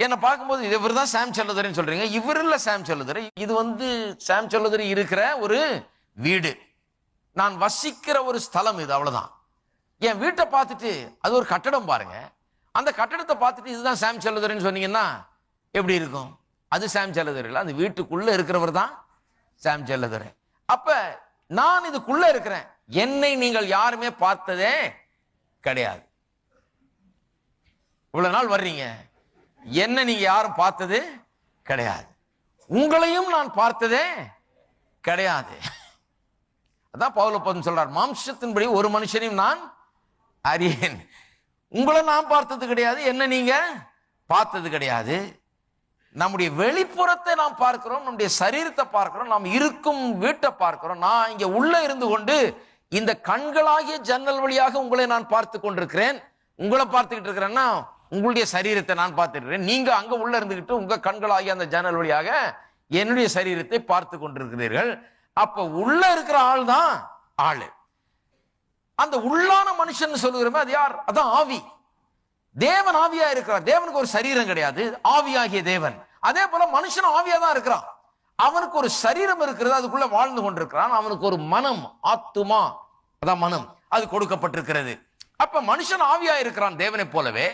என்னை பார்க்கும்போது இவர் தான் சாம் செல்லதுரைன்னு சொல்றீங்க. இவர் இல்ல சாம் செல்லதுரை. இது சாம் செல்லதுரை இருக்கிற ஒரு வீடு, நான் வசிக்கிற ஒரு ஸ்தலம் இது, அவ்வளவுதான். என் வீட்டை பார்த்துட்டு அது ஒரு கட்டடம் பாருங்க, அந்த கட்டடத்தை பார்த்துட்டு இதுதான் சாம் செல்லதுரைன்னு சொன்னீங்கன்னா எப்படி இருக்கும்? அது சாம் செல்லதுரை இல்ல, அந்த வீட்டுக்குள்ள இருக்கிறவர் தான் சாம் செல்லதுரை. அப்ப நான் இதுக்குள்ள இருக்கிறேன். என்னை நீங்கள் யாருமே பார்த்ததே கிடையாது. இவ்வளவு நாள் வர்றீங்க, என்ன நீங்க யாரும் பார்த்தது கிடையாது. உங்களையும் நான் பார்த்ததே கிடையாது. அதான் பவுல் சொல்றார், மாம்சத்தின்படி ஒரு மனுஷனையும் நான் அறியேன். உங்களை நான் பார்த்தது கிடையாது, என்ன நீங்க பார்த்தது கிடையாது. நம்முடைய வெளிப்புறத்தை நாம் பார்க்கிறோம், நம்முடைய சரீரத்தை பார்க்கிறோம், நாம் இருக்கும் வீட்டை பார்க்கிறோம். நான் இங்க உள்ள இருந்து கொண்டு இந்த கண்களாகிய ஜன்னல் வழியாக உங்களை நான் பார்த்து கொண்டிருக்கிறேன். உங்களை பார்த்துக்கிட்டு இருக்கிறேன்னா உங்களுடைய சரீரத்தை நான் பார்த்துக்கிறேன். நீங்க அங்க உள்ள இருந்துகிட்டு உங்க கண்களாகிய அந்த ஜன்னல் வழியாக என்னுடைய சரீரத்தை பார்த்து கொண்டிருக்கிறீர்கள். அப்ப உள்ள இருக்கிற ஆள் தான் ஆளு. அந்த உள்ளான மனுஷன் சொல்லுகிறோமே, அது யார்? அதான் ஆவி. தேவன் ஆவியா இருக்கிறார். தேவனுக்கு ஒரு சரீரம் கிடையாது, ஆவியாகிய தேவன். அதே போல மனுஷன் ஆவியா தான் இருக்கிறான். அவனுக்கு ஒரு சரீரம் இருக்கிறது, அதுக்குள்ள வாழ்ந்து கொண்டிருக்கிறான். அவனுக்கு ஒரு மனம், ஆத்துமா, அதான் மனம், அது கொடுக்கப்பட்டிருக்கிறது. அப்ப மனுஷன் ஆவியா இருக்கிறான் தேவனை போலவே.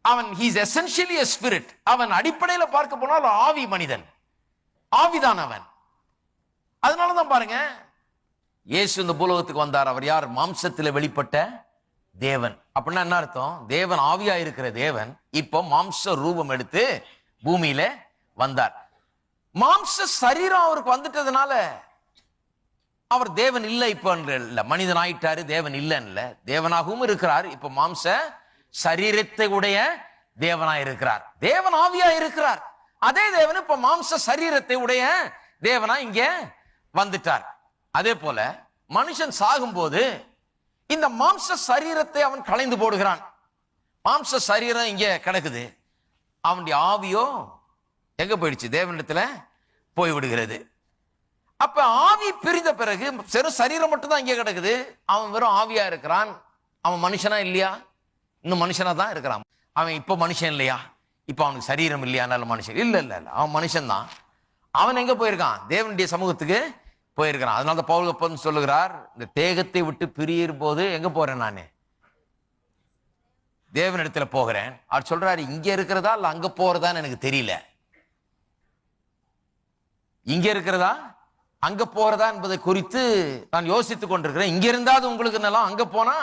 அவன் he is essentially a spirit. அவன் அடிப்படையில் பார்க்க போனால் ஆவி மனிதன், ஆவிதான் அவன். அதனாலதான் பாருங்க, இயேசு இந்த பூலோகத்துக்கு வந்தார். அவர் யார்? மாம்சத்தில் வெளிப்பட்ட தேவன். அப்படின்னா என்ன அர்த்தம்? தேவன் ஆவியா இருக்கிற தேவன் இப்போ மாம்ச ரூபம் எடுத்து பூமியில வந்தார். மாம்ச சரீரம் அவருக்கு வந்துட்டதுனால அவர் தேவன் இல்லை இப்ப இல்ல, மனிதன் ஆயிட்டாரு, தேவன் இல்லைன்னு. தேவனாகவும் இருக்கிறார். இப்ப மாம்ச சரீரத்தை உடைய தேவனாய் இருக்கிறார். தேவன் ஆவியா இருக்கிறார். அதே தேவன் இப்ப மாம்ச சரீரத்தை உடைய தேவனா இங்க வந்துட்டார். அதே போல மனுஷன் சாகும்போது இந்த மாம்ச சரீரத்தை அவன் களைந்து போடுகிறான். மாம்ச சரீரம் இங்க கிடக்குது, அவனுடைய ஆவியோ எங்க போயிடுச்சு? தேவனிடத்துல போய் விடுகிறது. அப்ப ஆவி பிரிந்த பிறகு வெறும் சரீரம் மட்டும் தான் இங்கே கிடக்குது. அவன் வெறும் ஆவியா இருக்கிறான். அவன் மனுஷனா இல்லையா? இன்னும் மனுஷனா தான் இருக்கிறான். அவன் இப்ப மனுஷன் இல்லையா? இப்ப அவனுக்கு சரீரம் இல்லையா? நல்ல மனுஷன் இல்ல இல்ல இல்ல, அவன் மனுஷன் தான். அவன் எங்க போயிருக்கான்? தேவனுடைய சமூகத்துக்கு போயிருக்கிறான். அதனால பவுல் சொல்லுகிறார், இந்த தேகத்தை விட்டு பிரியும் போது எங்க போறேன்? நானு தேவனிடத்துல போகிறேன். அவர் சொல்றாரு, இங்க இருக்கிறதா இல்ல அங்க போறதான்னு எனக்கு தெரியல. இங்க இருக்கிறதா அங்க போறதா என்பதை குறித்து நான் யோசித்துக் கொண்டிருக்கிறேன். இங்க இருந்தா அது உங்களுக்கு நல்லா, அங்க போனா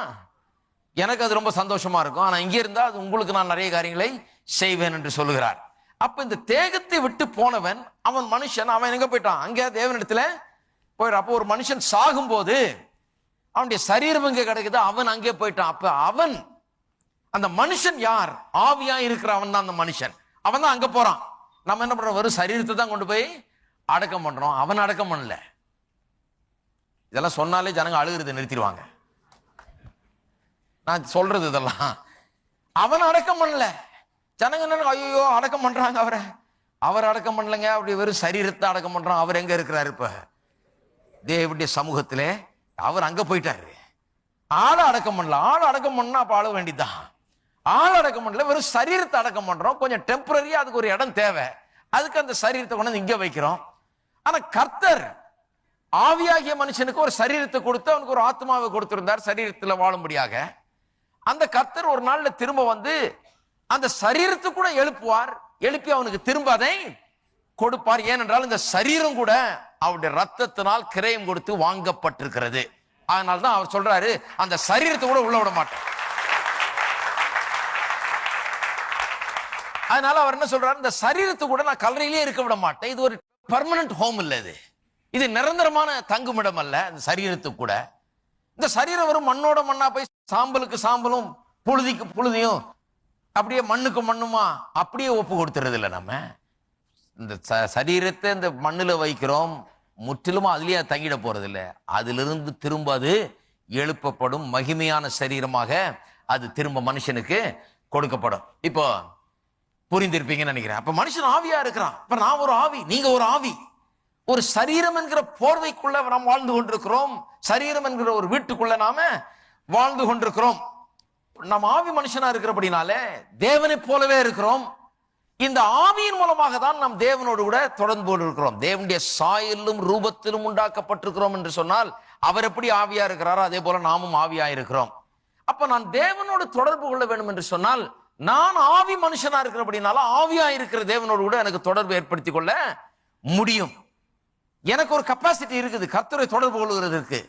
எனக்கு அது ரொம்ப சந்தோஷமா இருக்கும். ஆனா இங்க இருந்தா அது உங்களுக்கு நான் நிறைய காரியங்களை செய்வேன் என்று சொல்லுகிறார். அப்ப இந்த தேகத்தை விட்டு போனவன் அவன் மனுஷன். அவன் எங்க போயிட்டான்? அங்க தேவனிடத்துல போயிடும். அப்போ ஒரு மனுஷன் சாகும் போது அவனுடைய சரீரம் எங்க கிடைக்குது? அவன் அங்கே போயிட்டான். அப்ப அவன், அந்த மனுஷன் யார்? ஆவியா இருக்கிற அவன் தான் அந்த மனுஷன். அவன் தான் அங்க போறான். நம்ம என்ன பண்றோம்? வெறும் சரீரத்தை தான் கொண்டு போய் அடக்கம் பண்றோம். அவன் அடக்கம் பண்ணல. இதெல்லாம் சொன்னாலே ஜனங்க அழுகிறது நிறுத்திடுவாங்க. நான் சொல்றது இதெல்லாம் அவன் அடக்கம் பண்ணல. ஜனங்க என்ன, ஐயோ அடக்கம் பண்றாங்க அவரை. அவர் அடக்கம் பண்ணலங்க, அப்படி வெறும் சரீரத்தை அடக்கம் பண்றான். அவர் எங்க இருக்கிறாரு? இப்ப தேவனுடைய சமூகத்திலே. அவர் அங்க போயிட்டாரு. ஆளை அடக்கம் பண்ணல. ஆள் அடக்கம் பண்ணா அப்ப ஆள வேண்டியதான். ஆள் அடக்கம் பண்ணல, வெறும் சரீரத்தை அடக்கம் பண்றோம். கொஞ்சம் டெம்பரரியா அதுக்கு ஒரு இடம் தேவை. அதுக்கு அந்த சரீரத்தை கொண்டு இங்க வைக்கிறோம். ஆனா கர்த்தர் ஆவியாகிய மனுஷனுக்கு ஒரு சரீரத்தை கொடுத்து அவனுக்கு ஒரு ஆத்மாவை கொடுத்திருந்தார் சரீரத்தில் வாழும்படியாக. அந்த கர்த்தர் ஒரு நாள்ல திரும்ப வந்து அந்த சரீரத்தை கூட எழுப்புவார். எழுப்பி அவனுக்கு திரும்ப அதை கொடுப்பார். ஏனென்றால் இந்த சரீரம் கூட அவருடைய ரத்தத்தினால் கிரயம் கொடுத்து வாங்கப்பட்டிருக்கிறது. அதனால்தான் அவர் சொல்றாரு, அந்த சரீரத்தை கூட உள்ள விட மாட்டார். அதனால அவர் என்ன சொல்றாரு? இந்த சரீரத்தை கூட நான் கல்லறையிலேயே இருக்க விட மாட்டேன். இது ஒரு பெர்மனன்ட் ஹோம் இல்ல, இது நிரந்தரமான தங்குமிடம் அல்ல. இந்த சரீரத்துக்கு கூட, இந்த சரீரம் வரும் மண்ணோட மண்ணா போய் சாம்பலுக்கு சாம்பலும் புழுதிக்கு புழுதியும் அப்படியே மண்ணுக்கு மண்ணுமா அப்படியே ஒப்பு கொடுத்துறது இல்லை. நம்ம இந்த சரீரத்தை இந்த மண்ணுல வைக்கிறோம், முற்றிலுமா அதுலயே தங்கிட போறது இல்லை. அதிலிருந்து திரும்ப அது எழுப்பப்படும் மகிமையான சரீரமாக அது திரும்ப மனுஷனுக்கு கொடுக்கப்படும். இப்போ புரிந்திருப்பீங்கன்னு நினைக்கிறேன். அப்ப மனுஷன் ஆவியா இருக்கிறான். இப்ப நான் ஒரு ஆவி, நீங்க ஒரு ஆவி. ஒரு சரீரம் என்கிற போர்வைக்குள்ள நாம் வாழ்ந்து கொண்டிருக்கிறோம். சரீரம் என்கிற ஒரு வீட்டுக்குள்ள நாம வாழ்ந்து கொண்டிருக்கிறோம். நம்ம ஆவி மனுஷனா இருக்கிறபடினாலே தேவனை போலவே இருக்கிறோம். இந்த ஆவியின் மூலமாக தான் நாம் தேவனோடு கூட தொடர்பு கொண்டு இருக்கிறோம். தேவனுடைய சாயலிலும் ரூபத்திலும் உண்டாக்கப்பட்டிருக்கிறோம் என்று சொன்னால் அவர் எப்படி ஆவியா இருக்கிறாரோ அதே போல நாமும் ஆவியா இருக்கிறோம். அப்ப நான் தேவனோடு தொடர்பு கொள்ள வேண்டும் என்று சொன்னால் நான் ஆவி மனுஷனா இருக்கிறபடினால ஆவியா இருக்கிற தேவனோடு கூட எனக்கு தொடர்பு ஏற்படுத்தி கொள்ள முடியும். எனக்கு ஒரு கெப்பாசிட்டி இருக்குது கர்த்தரை தொடர்பு கொள்கிறதுக்கு.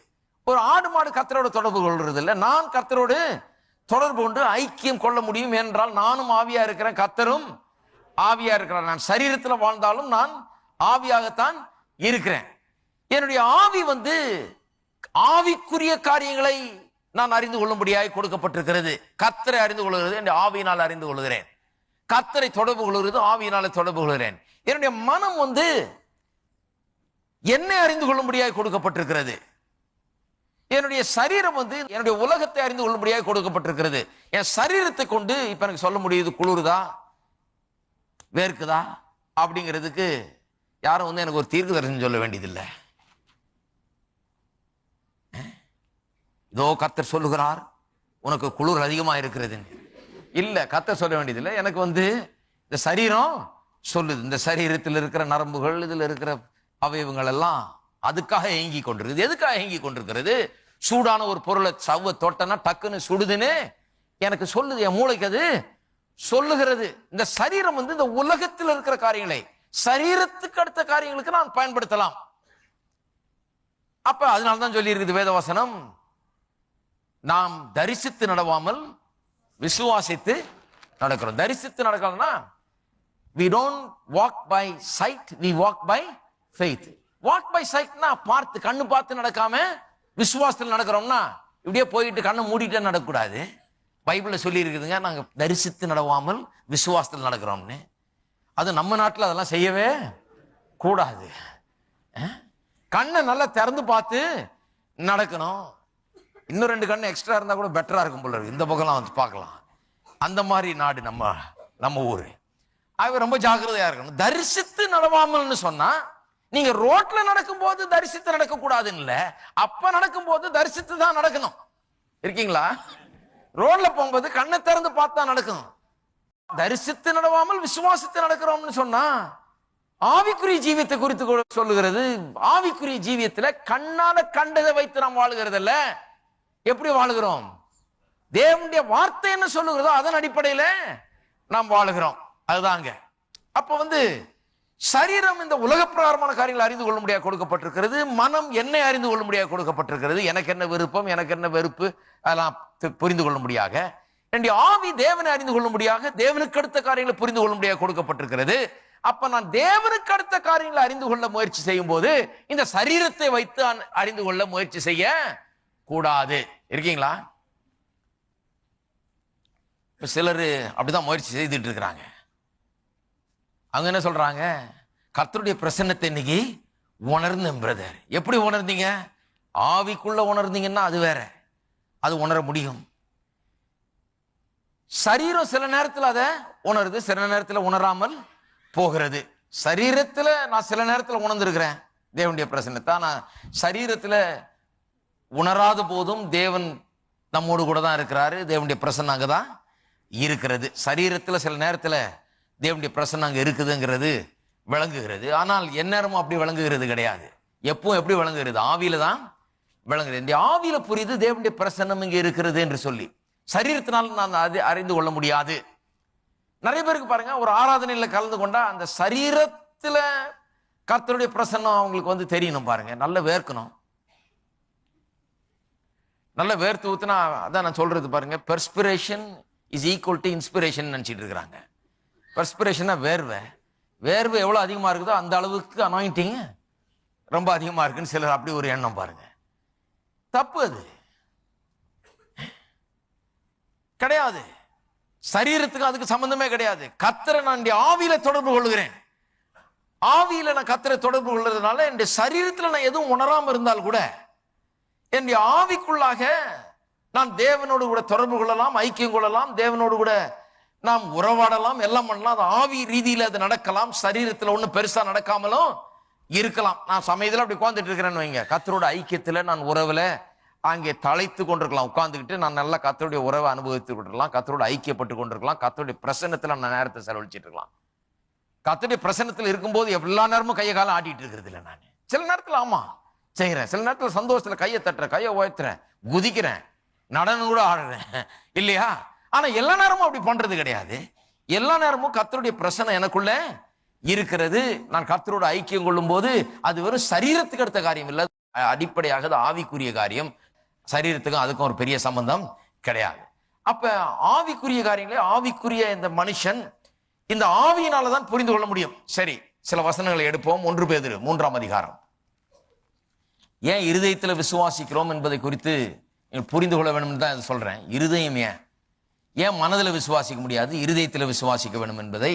ஒரு ஆடு மாடு கர்த்தரோட தொடர்பு கொள்றது இல்லை. நான் கர்த்தரோடு தொடர்பு கொண்டு ஐக்கியம் கொள்ள முடியும் என்றால் நானும் ஆவியா இருக்கிறேன், கர்த்தரும் ஆவியா இருக்கிறார். நான் சரீரத்தில் வாழ்ந்தாலும் நான் ஆவியாகத்தான் இருக்கிறேன். என்னுடைய ஆவி ஆவிக்குரிய காரியங்களை நான் அறிந்து கொள்ளும்படியாக கொடுக்கப்பட்டிருக்கிறது. கர்த்தரை அறிந்து கொள்கிறது என் ஆவியினால் அறிந்து கொள்கிறேன். கர்த்தரை தொடர்பு கொள்கிறது ஆவியினால தொடர்பு கொள்கிறேன். என்னுடைய மனம் என்னை அறிந்து கொள்ளும்படியாக கொடுக்கப்பட்டிருக்கிறது. என்னுடைய சரீரம் என்னுடைய உலகத்தை அறிந்து கொள்ளும்படியாக கொடுக்கப்பட்டிருக்கிறது. என் சரீரத்தை கொண்டு இப்ப எனக்கு சொல்ல முடியுது குளிருதா வேர்க்குதா அப்படிங்கிறதுக்கு யாரும் எனக்கு ஒரு தீர்க்க தரிசனம் சொல்ல வேண்டியதில்லை. இதோ கர்த்தர் சொல்லுகிறார் உனக்கு குளிர் அதிகமா இருக்கிறது இல்ல, கர்த்தர் சொல்ல வேண்டியதில்லை. எனக்கு இந்த சரீரம் சொல்லுது. இந்த சரீரத்தில் இருக்கிற நரம்புகள் இதுல இருக்கிற அவயவங்கள் எல்லாம் அதுக்காக ஏங்கி கொண்டிருக்குது. எதுக்காக ஏங்கி கொண்டிருக்கிறது? சூடான ஒரு பொருளை சவ்வை தொட்டனா டக்குன்னு சுடுதுன்னு எனக்கு சொல்லுது. என் மூளைக்கு அது சொல்லுகிறது. இந்த சரீரம் இந்த உலகத்தில் இருக்கிற காரியங்களை சரீரத்துக்கு அடுத்த காரியங்களுக்கு நான் பயன்படுத்தலாம். அப்ப அதனால்தான் சொல்லி இருக்குது வேதவசனம், நாம் தரிசித்து நடவாமல் விசுவாசித்து நடக்கிறோம். தரிசித்து நடக்கலன்னா we don't walk by sight, we walk by faith. walk by sightனா பார்த்து கண்ணு பார்த்து நடக்காம விசுவாசத்தில் நடக்கிறோம்னா இப்படியே போயிட்டு கண்ணை மூடிட்டே நடக்கக்கூடாது. பைபிள்ல சொல்லி இருக்குதுங்க, நாங்க தரிசித்து நடவாமல் விசுவாசத்தில் நடக்கிறோம்னு. அது நம்ம நாட்டில் அதெல்லாம் செய்யவே கூடாது. கண்ணை நல்லா திறந்து பார்த்து நடக்கணும். இன்னும் 2 கண்ணு எக்ஸ்ட்ரா இருந்தா கூட பெட்டரா இருக்கும் போல இருக்கு. இந்த பக்கம்லாம் பார்க்கலாம். அந்த மாதிரி நாடு நம்ம ஊரு. ஆக ரொம்ப ஜாக்கிரதையா இருக்கணும். தரிசித்து நடவாமல்னு சொன்னா நீங்க ரோட்ல நடக்கும் போது தரிசித்து நடக்க கூடாதுன்னு இல்ல, அப்ப நடக்கும் போது தரிசித்து தான் நடக்கணும். இருக்கீங்களா? ரோட்ல போகும்போது கண்ணை திறந்து பார்த்தா நடக்கணும். தரிசித்து நடவாமல் விசுவாசித்து நடக்கிறோம்னு சொன்னா ஆவிக்குரிய ஜீவியத்தை குறித்து சொல்லுகிறது. ஆவிக்குரிய ஜீவியத்துல கண்ணால கண்டதை வைத்து நாம் வாழுகிறது இல்ல. எப்படி வாழுகிறோம்? தேவனுடைய வார்த்தை என்ன சொல்லுகிறதோ அதன் அடிப்படையில நாம் வாழுகிறோம். அதுதாங்க. அப்ப சரீரம் இந்த உலக பிரகாரமான காரியங்களை அறிந்து கொள்ள முடியாது கொடுக்கப்பட்டிருக்கிறது. மனம் என்னை அறிந்து கொள்ள முடியாது கொடுக்கப்பட்டிருக்கிறது. எனக்கு என்ன விருப்பம் எனக்கு என்ன வெறுப்பு அதெல்லாம் புரிந்து கொள்ள முடியாக. என்னுடைய ஆவி தேவனை அறிந்து கொள்ள முடியாக தேவனுக்கு அடுத்த காரியங்களை புரிந்து கொள்ள முடியாது கொடுக்கப்பட்டிருக்கிறது. அப்ப நான் தேவனுக்கு அடுத்த காரியங்களை அறிந்து கொள்ள முயற்சி செய்யும் போது இந்த சரீரத்தை வைத்து அறிந்து கொள்ள முயற்சி செய்ய கூடாது. இருக்கீங்களா? இப்ப சிலர் அப்படிதான் முயற்சி செய்துட்டு இருக்கிறாங்க. அவங்க என்ன சொல்றாங்க? கர்த்தருடைய பிரசன்னத்தை இன்னைக்கு உணர்ந்தேன் பிரதர். எப்படி உணர்ந்தீங்க? ஆவிக்குள்ள உணர்ந்தீங்கன்னா அது வேற, அது உணர முடியும். சரீரம் சில நேரத்தில் அதை உணருது, சில நேரத்தில் உணராமல் போகிறது. சரீரத்தில் நான் சில நேரத்தில் உணர்ந்திருக்கிறேன் தேவனுடைய பிரசன்னத்தை. நான் சரீரத்தில் உணராத போதும் தேவன் நம்மோடு கூட தான் இருக்கிறாரு. தேவனுடைய பிரசன்னம் அங்கதான் இருக்கிறது. சரீரத்தில் சில நேரத்தில் தேவனுடைய பிரசன்னம் அங்க இருக்குதுங்கிறது விளங்குகிறது. ஆனால் எந்நேரமும் அப்படி விளங்குகிறது கிடையாது. எப்பவும் எப்படி விளங்குகிறது? ஆவியில தான் விளங்குகிறது. இந்த ஆவியில புரியுது தேவனுடைய பிரசன்னம் இங்க இருக்கிறது என்று சொல்லி. சரீரத்தினால் நான் அதை அறிந்து கொள்ள முடியாது. நிறைய பேருக்கு பாருங்க, ஒரு ஆராதனையில கலந்து கொண்டா அந்த சரீரத்துல கர்த்தருடைய பிரசன்னம் அவங்களுக்கு தெரியணும். பாருங்க, நல்ல வேர்க்கணும். நல்ல வேர்த்து ஊத்துனா அதான் நான் சொல்றது பாருங்க, perspiration is equal to inspiration நினைச்சிட்டு இருக்கிறாங்க. பெர்ஸ்பிரேஷனா வேர்வை. வேர்வை எவ்வளவு அதிகமா இருக்குதோ அந்த அளவுக்கு அனாயிண்டிங் ரொம்ப அதிகமா இருக்குன்னு சிலர் அப்படி ஒரு எண்ணம் பாருங்க. தப்பு. அது கிடையாது. சரீரத்துக்கு அதுக்கு சம்பந்தமே கிடையாது. கர்த்தரை நான் ஆவியில தொடர்பு கொள்கிறேன். ஆவியில நான் கர்த்தரை தொடர்பு கொள்றதுனால என்னுடைய சரீரத்துல நான் எதுவும் உணராம இருந்தால் கூட என்னுடைய ஆவிக்குள்ளாக நான் தேவனோடு கூட தொடர்பு கொள்ளலாம், ஐக்கியம் கொள்ளலாம், தேவனோடு கூட நாம் உறவாடலாம், எல்லாம் பண்ணலாம். அது ஆவி ரீதியில அது நடக்கலாம். சரீரத்துல ஒன்றும் பெருசா நடக்காமலும் இருக்கலாம். நான் சமயத்தில் அப்படி உட்கார்ந்துட்டு இருக்கிறேன்னு வைங்க, கர்த்தரோட ஐக்கியத்துல நான் உறவுல அங்கே தழைத்து கொண்டிருக்கலாம், உட்கார்ந்துக்கிட்டு நான் நல்லா கர்த்தருடைய உறவை அனுபவித்து கொண்டிருக்கலாம், கர்த்தரோட ஐக்கியப்பட்டு கொண்டிருக்கலாம், கர்த்தருடைய பிரசன்னத்தில் நான் நேரத்தை செலவழிச்சிட்டு இருக்கலாம். கர்த்தருடைய பிரசன்னத்தில் இருக்கும்போது எல்லா நேரமும் கையை காலம் ஆட்டிட்டு இருக்கிறது இல்லை. நான் சில நேரத்தில் ஆமா செய்யறேன், சில நேரத்தில் சந்தோஷத்துல கையை தட்டுறேன், கையை உயர்த்துறேன், குதிக்கிறேன், நடனம் கூட ஆடுறேன் இல்லையா? ஆனா எல்லா நேரமும் அப்படி பண்றது கிடையாது. எல்லா நேரமும் கர்த்தருடைய பிரசன்னம் எனக்குள்ள இருக்கிறது. நான் கர்த்தரோட ஐக்கியம் கொள்ளும் போது அது வெறும் சரீரத்துக்கு அடுத்த காரியம் இல்லை, அடிப்படையாக அது ஆவிக்குரிய காரியம். சரீரத்துக்கும் அதுக்கும் ஒரு பெரிய சம்பந்தம் கிடையாது. அப்ப ஆவிக்குரிய காரியங்களே ஆவிக்குரிய இந்த மனுஷன் இந்த ஆவியினாலதான் புரிந்து கொள்ள முடியும். சரி, சில வசனங்களை எடுப்போம். 1 பேதுரு 3ஆம் அதிகாரம். ஏன் இருதயத்தில் விசுவாசிக்கிறோம் என்பதை குறித்து புரிந்து கொள்ள வேண்டும் தான் சொல்றேன். இருதயம் ஏன் மனதில் விசுவாசிக்க முடியாது, இருதயத்தில் விசுவாசிக்க வேண்டும் என்பதை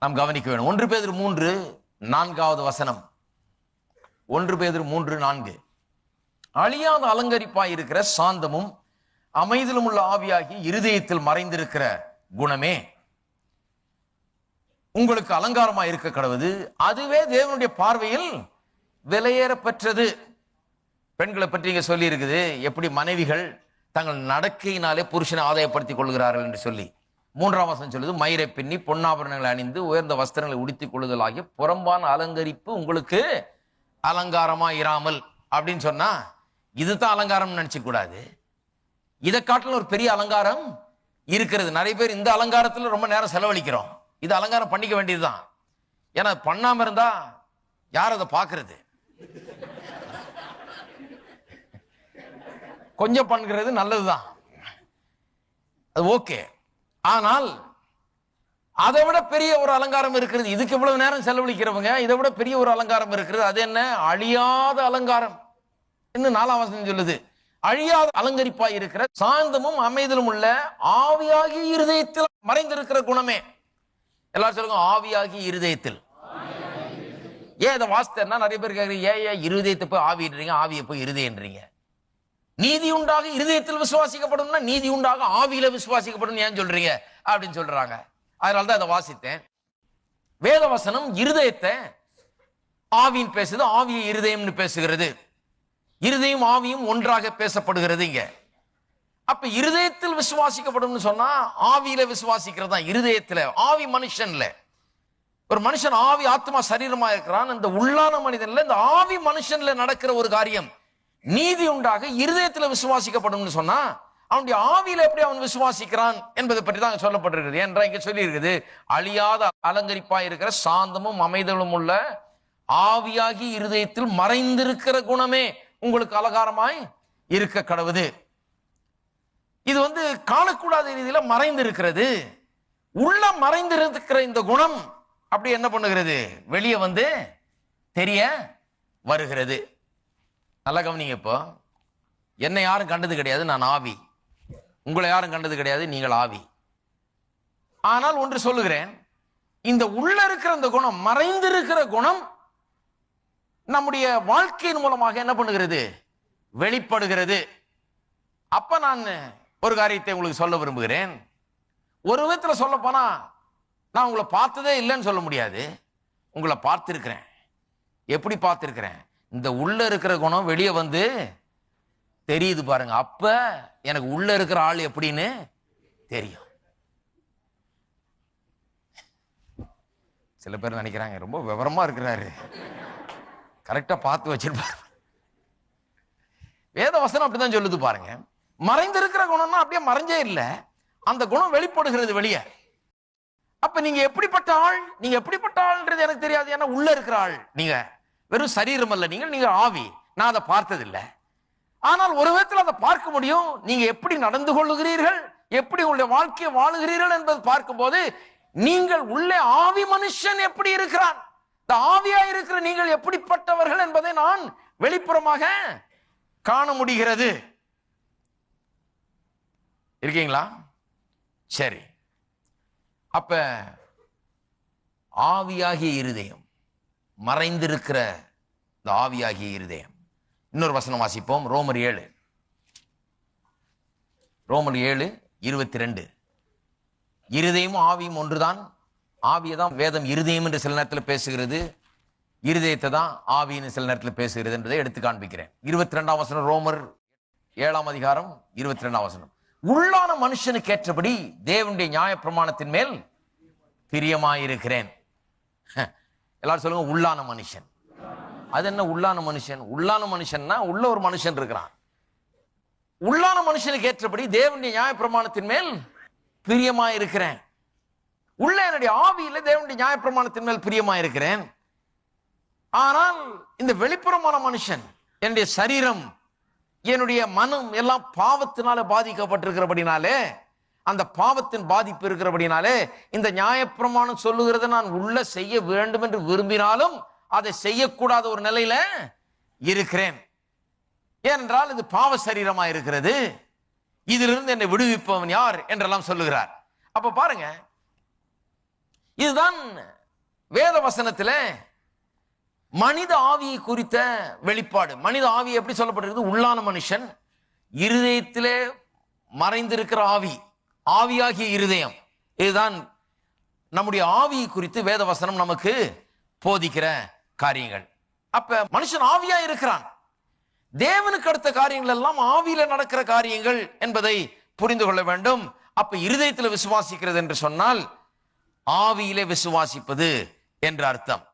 நாம் கவனிக்க வேண்டும். 1 பேதுரு 3:4 வசனம். 1 பேதுரு 3:4. அழியாத அலங்கரிப்பாய் இருக்கிற சாந்தமும் அமைதியிலும் உள்ள ஆவியாகி இருதயத்தில் மறைந்திருக்கிற குணமே உங்களுக்கு அலங்காரமாய் இருக்க கடவுது, அதுவே தேவனுடைய பார்வையில் விலையேற பெற்றது. பெண்களை பற்றி இங்க சொல்லி இருக்குது, எப்படி மனைவிகள் தங்கள் நடக்கையினாலே புருஷனை ஆதாயப்படுத்திக் கொள்கிறார்கள் என்று சொல்லி. 3ஆம் வசனம் சொல்லுது, மயிரை பின்னி பொன்னாபரணங்களை அணிந்து உயர்ந்த வஸ்திரங்களை உடுத்திக் கொள்ளுதல் ஆகிய புறம்பான அலங்கரிப்பு உங்களுக்கு அலங்காரமா இராமல் அப்படின்னு சொன்னா இதுதான் அலங்காரம் நினைச்சு கூடாது. இதை காட்டிலும் ஒரு பெரிய அலங்காரம் இருக்கிறது. நிறைய பேர் இந்த அலங்காரத்துல ரொம்ப நேரம் செலவழிக்கிறோம். இது அலங்காரம் பண்ணிக்க வேண்டியதுதான். ஏன்னா பண்ணாம இருந்தா யார் அதை பார்க்கறது? கொஞ்சம் பண்ணுகிறது நல்லதுதான், அது ஓகே. ஆனால் அதை விட பெரிய ஒரு அலங்காரம் இருக்கிறது. இதுக்கு இவ்வளவு நேரம் செலவழிக்கிறவங்க இதை விட பெரிய ஒரு அலங்காரம் இருக்கிறது. அது என்ன? அழியாத அலங்காரம். இன்னும் 4ஆம் வசனம் சொல்லுது, அழியாத அலங்கரிப்பாய் இருக்கிற சாந்தமும் அமைதியிலும் உள்ள ஆவியாகி இருதயத்தில் மறைந்திருக்கிற குணமே. எல்லாரும் சொல்லுங்க, ஆவியாகி இருதயத்தில். ஏன் இதை வாசித்தேன்னா நிறைய பேர் கேட்குறீங்க, ஏன் இருதயத்தை போய் ஆவின்றீங்க, ஆவியை போய் இருதயன்றீங்க? நீதி உண்டாக இருதயத்தில் விசுவாசிக்கப்படும்னா நீதி உண்டாக ஆவியில விசுவாசிக்கப்படும் ஏன் சொல்றீங்க அப்படின்னு சொல்றாங்க. அதனால்தான் இதை வாசித்தேன். வேத வசனம் இருதயத்தை ஆவியின் பேசுது, ஆவியை இருதயம்னு பேசுகிறது. இருதயம் ஆவியும் ஒன்றாக பேசப்படுகிறது இங்க. அப்ப இருதயத்தில் விசுவாசிக்கப்படும் சொன்னா ஆவியில விசுவாசிக்கிறதா? இருதயத்துல, ஆவி மனுஷன்ல. ஒரு மனுஷன் ஆவி ஆத்மா சரீரமா இருக்கிறான். இந்த உள்ளான மனிதன்ல இந்த ஆவி மனுஷன்ல நடக்கிற ஒரு காரியம் நீதி உண்டாக இருதயத்துல விசுவாசிக்கப்படும் சொன்னா அவனுடைய ஆவியில எப்படி அவன் விசுவாசிக்கிறான் என்பதை பற்றி தான் சொல்லப்பட்டிருக்கிறது. ஏன்றா இங்க சொல்லி இருக்குது, அழியாத அலங்கரிப்பாய் இருக்கிற சாந்தமும் அமைதலும் உள்ள ஆவியாகி இருதயத்தில் மறைந்திருக்கிற குணமே உங்களுக்கு அலங்காரமாய் இருக்க கடவுது. இது காணக்கூடாத ரீதியில மறைந்திருக்கிறது. உள்ள மறைந்திருக்கிற இந்த குணம் அப்படி என்ன பண்ணுகிறது? வெளியே தெரிய வருகிறது. நல்லா கவனிங்க. இப்போ என்னை யாரும் கண்டது கிடையாது, நான் ஆவி. உங்களை யாரும் கண்டது கிடையாது, நீங்கள் ஆவி. ஆனால் ஒன்று சொல்லுகிறேன், இந்த உள்ள இருக்கிற இந்த குணம், மறைந்திருக்கிற குணம் நம்முடைய வாழ்க்கையின் மூலமாக என்ன பண்ணுகிறது? வெளிப்படுகிறது. அப்ப நான் ஒரு காரியத்தை உங்களுக்கு சொல்ல விரும்புகிறேன். ஒரு விதத்துல சொல்ல போனா நான் உங்களை பார்த்ததே இல்லைன்னு சொல்ல முடியாது. உங்களை பார்த்திருக்கிறேன். எப்படி பார்த்திருக்கிறேன்? இந்த உள்ள இருக்கிற குணம் வெளியே தெரியுது பாருங்க. அப்ப எனக்கு உள்ள இருக்கிற ஆள் எப்படின்னு தெரியும். சில பேர் நினைக்கிறாங்க ரொம்ப விவரமா இருக்கிறாரு, கரெக்டா பார்த்து வச்சிருப்பாரு. வேத வசனம் அப்படிதான் சொல்லுது பாருங்க. மறைந்திருக்கிற குணம்னா அப்படியே மறைஞ்சே இல்லை, அந்த குணம் வெளிப்படுகிறது வெளியே. அப்ப நீங்க எப்படிப்பட்ட ஆள், நீங்க எப்படிப்பட்ட ஆள்ன்றது எனக்கு தெரியாது. ஏன்னா உள்ள இருக்கிற ஆள் நீங்க, வெறும் சரீரம் அல்ல, நீங்க ஆவி. நான் அதை பார்த்ததில்லை. ஆனால் ஒரு விதத்தில் அதை பார்க்க முடியும். நீங்க எப்படி நடந்து கொள்ளுகிறீர்கள், எப்படி உங்களுடைய வாழ்க்கையை வாழுகிறீர்கள் என்பது பார்க்கும்போது நீங்கள் உள்ளே ஆவி மனுஷன் எப்படி இருக்கிறான், இந்த ஆவியா இருக்கிற நீங்கள் எப்படிப்பட்டவர்கள் என்பதை நான் வெளிப்புறமாக காண முடிகிறது. இருக்கீங்களா? சரி. அப்ப ஆவியாகிய இருதயம், மறைந்திருக்கிற இந்த ஆவியாகிய இருதயம். இன்னொரு வசனம் வாசிப்போம். ரோமர் 7:22. இருதயமும் ஆவியும் ஒன்றுதான். ஆவியை தான் வேதம் இருதயம் என்று சில நேரத்தில் பேசுகிறது. இருதயத்தை தான் ஆவின்னு சில நேரத்தில் பேசுகிறது என்பதை எடுத்து காண்பிக்கிறேன். 22ஆம் வசனம், ரோமர் 7ஆம் அதிகாரம் 22ஆம் வசனம். உள்ளான மனுஷனுக்கு ஏற்றபடி தேவனுடைய நியாய பிரமாணத்தின் மேல் பிரியமாயிருக்கிறேன். எல்லாரும் சொல்லுங்க, உள்ளான மனுஷன். அது என்ன உள்ளான மனுஷன்? உள்ளான மனுஷன்னா உள்ள ஒரு மனுஷன் இருக்கிறான். உள்ளான மனுஷனுக்கு ஏற்றபடி தேவனுடைய நியாய பிரமாணத்தின் மேல் பிரியமாயிருக்கிறேன். உள்ள என்னுடைய ஆவியில தேவனுடைய நியாய பிரமாணத்தின் மேல் பிரியமாயிருக்கிறேன். ஆனால் இந்த வெளிப்புறமான மனுஷன், என்னுடைய சரீரம், என்னுடைய மனம் எல்லாம் பாவத்தினால பாதிக்கப்பட்டிருக்கிறபடினாலே, அந்த பாவத்தின் பாதிப்பு இருக்கிறபடினாலே இந்த நியாயப்பிரமாணம் சொல்லுகிறத நான் உள்ள செய்ய வேண்டும் என்று விரும்பினாலும் அதை செய்யக்கூடாத ஒரு நிலையில இருக்கிறேன். ஏனென்றால் இது பாவ சரீரமா இருக்கிறது. இதிலிருந்து என்னை விடுவிப்பவன் யார் என்றெல்லாம் சொல்லுகிறார். அப்ப பாருங்க, இதுதான் வேத வசனத்துல மனித ஆவியை குறித்த வெளிப்பாடு. மனித ஆவி எப்படி சொல்லப்பட்டிருக்கு? உள்ளான மனுஷன், இருதயத்திலே மறைந்திருக்கிற ஆவி, ஆவியாகிய இருதயம். இதுதான் நம்முடைய ஆவியை குறித்து வேத வசனம் நமக்கு போதிக்கிற காரியங்கள். அப்ப மனுஷன் ஆவியா இருக்கிறான். தேவனுக்கு அடுத்த காரியங்கள் எல்லாம் ஆவியில நடக்கிற காரியங்கள் என்பதை புரிந்து கொள்ள வேண்டும். அப்ப இருதயத்தில் விசுவாசிக்கிறது என்று சொன்னால் ஆவியிலே விசுவாசிப்பது என்று அர்த்தம்.